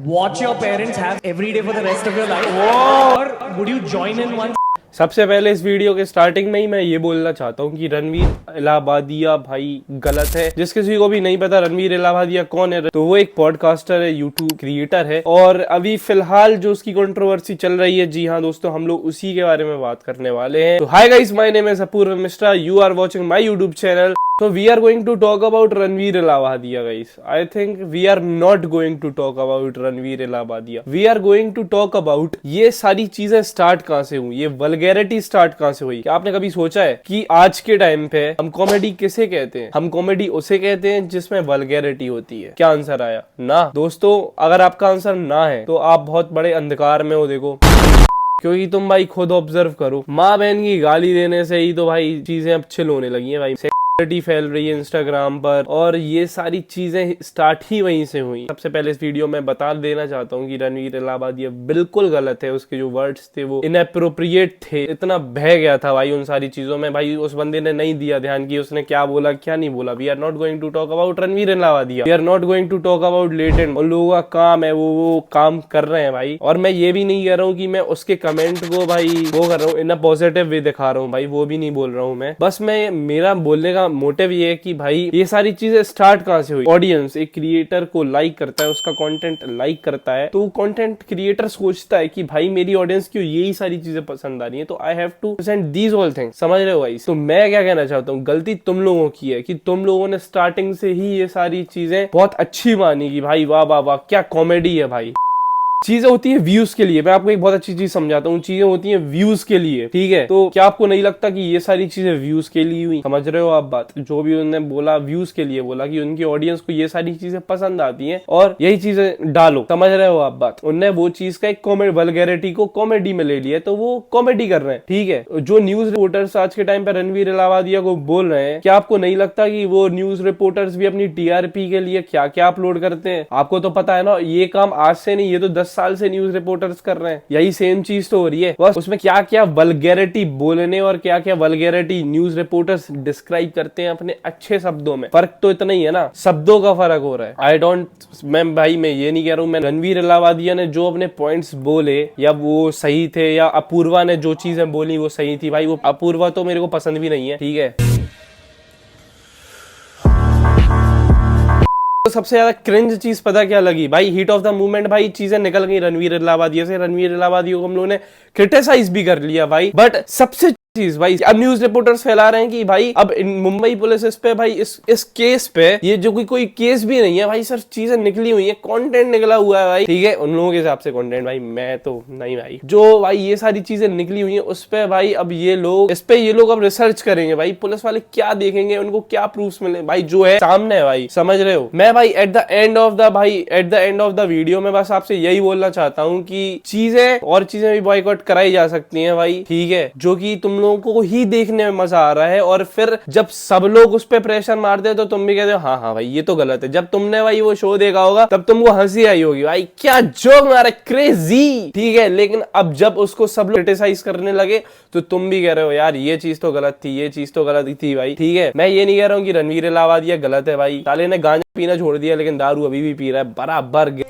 Watch your parents have every day for the rest of your life? Or would you join in one? सबसे पहले इस video के starting में ही मैं ये बोलना चाहता हूँ कि रणवीर इलाहाबादिया भाई गलत है। जिस किसी को भी नहीं पता रणवीर इलाहाबादिया कौन है, तो वो एक पॉडकास्टर है, यूट्यूब क्रिएटर है और अभी फिलहाल जो उसकी कंट्रोवर्सी चल रही है, जी हाँ दोस्तों, हम लोग उसी के बारे में बात करने वाले हैं। तो hi guys, my name is Apoorv Mishra, you are watching my YouTube channel. So we are going to talk about Ranveer Illahabadiya, guys. I think we are not going to talk about Ranveer Illahabadiya. We are going to talk about ये सारी चीजें start कहाँ से हुई, ये vulgarity start कहाँ से हुई। क्या आपने कभी सोचा है कि आज के टाइम पे हम कॉमेडी किसे कहते हैं? हम कॉमेडी उसे कहते हैं जिसमें वल्गैरिटी होती है। क्या आंसर आया? ना। दोस्तों, अगर आपका आंसर ना है तो आप बहुत बड़े अंधकार में हो। देखो, क्योंकि तुम भाई खुद ऑब्जर्व करो, माँ बहन की गाली देने से ही तो भाई चीजें अब चिल होने लगी हैं भाई। फैल रही है इंस्टाग्राम पर और ये सारी चीजें स्टार्ट ही वहीं से हुई। सबसे पहले इस वीडियो में बता देना चाहता हूँ कि रणवीर इलाहाबादिया बिल्कुल गलत है। उसके जो वर्ड्स थे वो इनएप्रोप्रिएट थे। इतना बह गया था भाई उन सारी चीजों में। भाई उस बंदे ने नहीं दिया ध्यान कि उसने क्या बोला क्या नहीं बोला। We are not going to talk about Ranveer Allahbadia, we are not going to talk about Latent. उन लोगों का काम है, वो काम कर रहे हैं भाई। और मैं ये भी नहीं कह रहा हूँ कि मैं उसके कमेंट को भाई वो कर रहा हूँ, इन अ पॉजिटिव वे दिखा रहा हूँ भाई, वो भी नहीं बोल रहा हूँ मैं। बस मैं, मेरा बोलने का मोटिव ये है कि भाई ये सारी चीजें स्टार्ट कहां से हुई। ऑडियंस एक क्रिएटर को लाइक करता है, उसका कंटेंट लाइक करता है, तो कंटेंट क्रिएटर सोचता है कि भाई मेरी ऑडियंस को यही सारी चीजें पसंद आ रही है, तो I have to present these all things. समझ रहे हो भाई? तो मैं क्या कहना चाहता हूँ, गलती तुम लोगों की है कि तुम लोगों ने स्टार्टिंग से ही ये सारी चीजें बहुत अच्छी मानी कि भाई वाह वाह वाह क्या कॉमेडी है भाई। चीजें होती है व्यूज के लिए। मैं आपको एक बहुत अच्छी चीज समझाता हूँ, चीजें होती हैं व्यूज के लिए, ठीक है? तो क्या आपको नहीं लगता कि ये सारी चीजें व्यूज के लिए हुई? समझ रहे हो आप बात? जो भी उन्होंने बोला व्यूज के लिए बोला कि उनकी ऑडियंस को ये सारी चीजें पसंद आती हैं और यही चीजें डालो। समझ रहे हो आप बात? उनने वो चीज का एक कॉमेडी वल्गैरिटी को कॉमेडी में ले लिया, तो वो कॉमेडी कर रहे हैं, ठीक है? जो न्यूज रिपोर्टर्स आज के टाइम पे रणवीर इलाहाबादिया को बोल रहे हैं, क्या आपको नहीं लगता कि वो न्यूज रिपोर्टर्स भी अपनी टीआरपी के लिए क्या क्या अपलोड करते हैं? आपको तो पता है ना, ये काम आज से नहीं, ये तो 10 साल से न्यूज रिपोर्टर्स कर रहे हैं। यही सेम चीज तो हो रही है, बस उसमें क्या क्या वल्गैरिटी बोलने और क्या क्या वल्गैरिटी न्यूज रिपोर्टर्स डिस्क्राइब करते हैं अपने अच्छे शब्दों में। फर्क तो इतना ही है ना, शब्दों का फर्क हो रहा है। मैं ये नहीं कह रहा हूं, मैं रणवीर इलाहाबादिया ने जो अपने पॉइंट्स बोले या वो सही थे, या अपूर्वा ने जो चीजें बोली वो सही थी भाई। वो अपूर्वा तो मेरे को पसंद भी नहीं है, ठीक है? तो सबसे ज्यादा क्रिंज चीज पता क्या लगी भाई? हीट ऑफ द मूवमेंट भाई चीजें निकल गई रणवीर इलाहाबादिया से। रणवीर इलाहाबादिया को हम लोगों ने क्रिटिसाइज भी कर लिया भाई, बट सबसे चीज भाई, अब न्यूज रिपोर्टर्स फैला रहे हैं कि भाई अब मुंबई पुलिस इस पे भाई इस केस पे, ये जो कोई केस भी नहीं है भाई, सर चीजें निकली हुई है, कंटेंट निकला हुआ है भाई, ठीक है? उन लोगों के हिसाब से कंटेंट भाई, मैं तो नहीं भाई। जो भाई ये सारी चीजें निकली हुई है उस पे भाई अब ये लोग अब रिसर्च करेंगे भाई। पुलिस वाले क्या देखेंगे, उनको क्या प्रूफ्स मिले भाई, जो है सामने है भाई। समझ रहे हो? मैं भाई at the end of the video में बस आपसे यही बोलना चाहता हूँ कि चीजें भी बॉयकॉट कराई जा सकती है भाई, ठीक है? जो कि तुम लोगों को ही देखने में मजा आ रहा है, और फिर जब सब लोग उस पे प्रेशर मारते हैं तो तुम भी कहते हो हाँ हाँ भाई ये तो गलत है। जब तुमने भाई वो शो देखा होगा तब तुमको हंसी आई होगी भाई, क्या जोक मारा, क्रेजी, ठीक है? लेकिन अब जब उसको सब लोग क्रिटिसाइज करने लगे तो तुम भी कह रहे हो यार ये चीज तो गलत थी, ये चीज तो गलत थी भाई, ठीक है? मैं ये नहीं कह रहा हूँ कि रणवीर इलाहाबादिया गलत है भाई। साले ने गांजा पीना छोड़ दिया लेकिन दारू अभी भी पी रहा है, बराबर गिर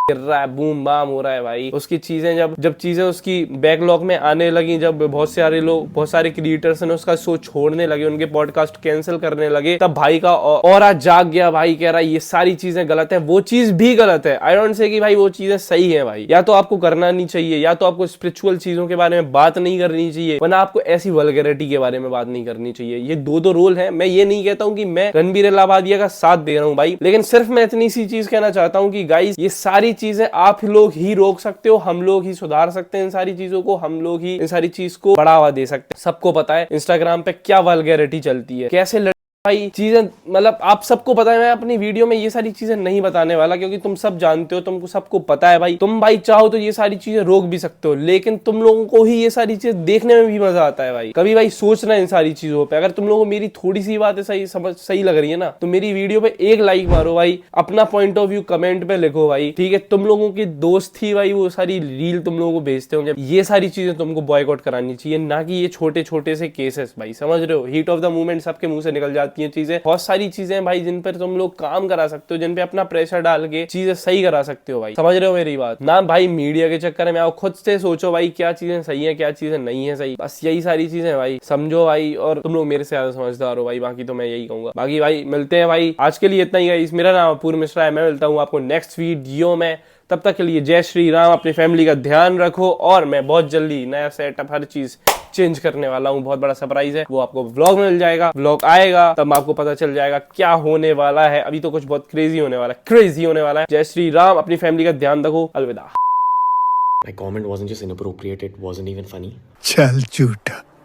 रहा है, बूम बाम हो रहा है भाई। उसकी चीजें जब चीजें उसकी बैकलॉग में आने लगी, जब बहुत सारे क्रिएटर्स ने उसका शो छोड़ने लगे, उनके पॉडकास्ट कैंसिल करने लगे, तब भाई का ऑरा जाग गया भाई। कह रहा है ये सारी चीजें गलत है, वो चीज भी गलत है। आई डोंट से कि भाई वो चीजें सही है भाई। या तो आपको करना नहीं चाहिए, या तो आपको स्पिरिचुअल चीजों के बारे में बात नहीं करनी चाहिए, वरना आपको ऐसी वल्गैरिटी के बारे में बात नहीं करनी चाहिए। ये दो रोल है। मैं ये नहीं कहता हूँ कि मैं रणवीर इलाहाबादिया का साथ दे रहा हूँ भाई, लेकिन सिर्फ मैं इतनी सी चीज कहना चाहता हूँ कि गाइस ये सारी चीजें आप लोग ही रोक सकते हो, हम लोग ही सुधार सकते हैं इन सारी चीजों को, हम लोग ही इन सारी चीज को बढ़ावा दे सकते हैं। सबको पता है इंस्टाग्राम पे क्या वल्गैरिटी चलती है, कैसे भाई चीजें, मतलब आप सबको पता है। मैं अपनी वीडियो में ये सारी चीजें नहीं बताने वाला क्योंकि तुम सब जानते हो, तुमको सबको पता है भाई। तुम भाई चाहो तो ये सारी चीजें रोक भी सकते हो, लेकिन तुम लोगों को ही ये सारी चीजें देखने में भी मजा आता है भाई। कभी भाई सोचना इन सारी चीजों पे। अगर तुम लोगों को मेरी थोड़ी सी बातें सही लग रही है ना, तो मेरी वीडियो पे एक लाइक मारो भाई, अपना पॉइंट ऑफ व्यू कमेंट पे लिखो भाई, ठीक है? तुम लोगों की दोस्त थी भाई वो सारी रील तुम लोगों को भेजते होंगे। ये सारी चीजें तुमको बॉयकॉट करानी चाहिए, ना कि ये छोटे छोटे से केसेस भाई। समझ रहे हो? हीट ऑफ द मूवमेंट सबके मुंह से निकल जाती जाती हैं चीजें। बहुत सारी चीजें हैं भाई जिन पर तुम लोग काम करा सकते हो, जिन पे अपना प्रेशर डाल के चीजें सही करा सकते हो भाई। समझ रहे हो मेरी बात ना भाई? मीडिया के चक्कर में आओ, खुद से सोचो भाई क्या चीजें सही है क्या चीजें नहीं है सही। बस यही सारी चीजें भाई, समझो भाई। और तुम लोग मेरे से ज्यादा समझदार हो भाई, बाकी तो मैं यही कहूंगा। बाकी भाई मिलते हैं भाई, आज के लिए इतना ही गाइस। मेरा नाम अपूर्व मिश्रा है, मैं मिलता हूँ आपको नेक्स्ट वीडियो में। तब तक के लिए जय श्री राम, अपनी फैमिली का ध्यान रखो। और मैं बहुत जल्दी नया सेटअप हर चीज चेंज करने वाला हूँ, बहुत बड़ा सरप्राइज है, वो आपको व्लॉग में मिल जाएगा। व्लॉग आएगा तब आपको पता चल जाएगा क्या होने वाला है। अभी तो कुछ बहुत क्रेजी होने वाला है, क्रेजी होने वाला है। जय श्री राम, अपनी फैमिली का ध्यान रखो, अलविदा। My comment wasn't just inappropriate, it wasn't even funny. चल झूठा।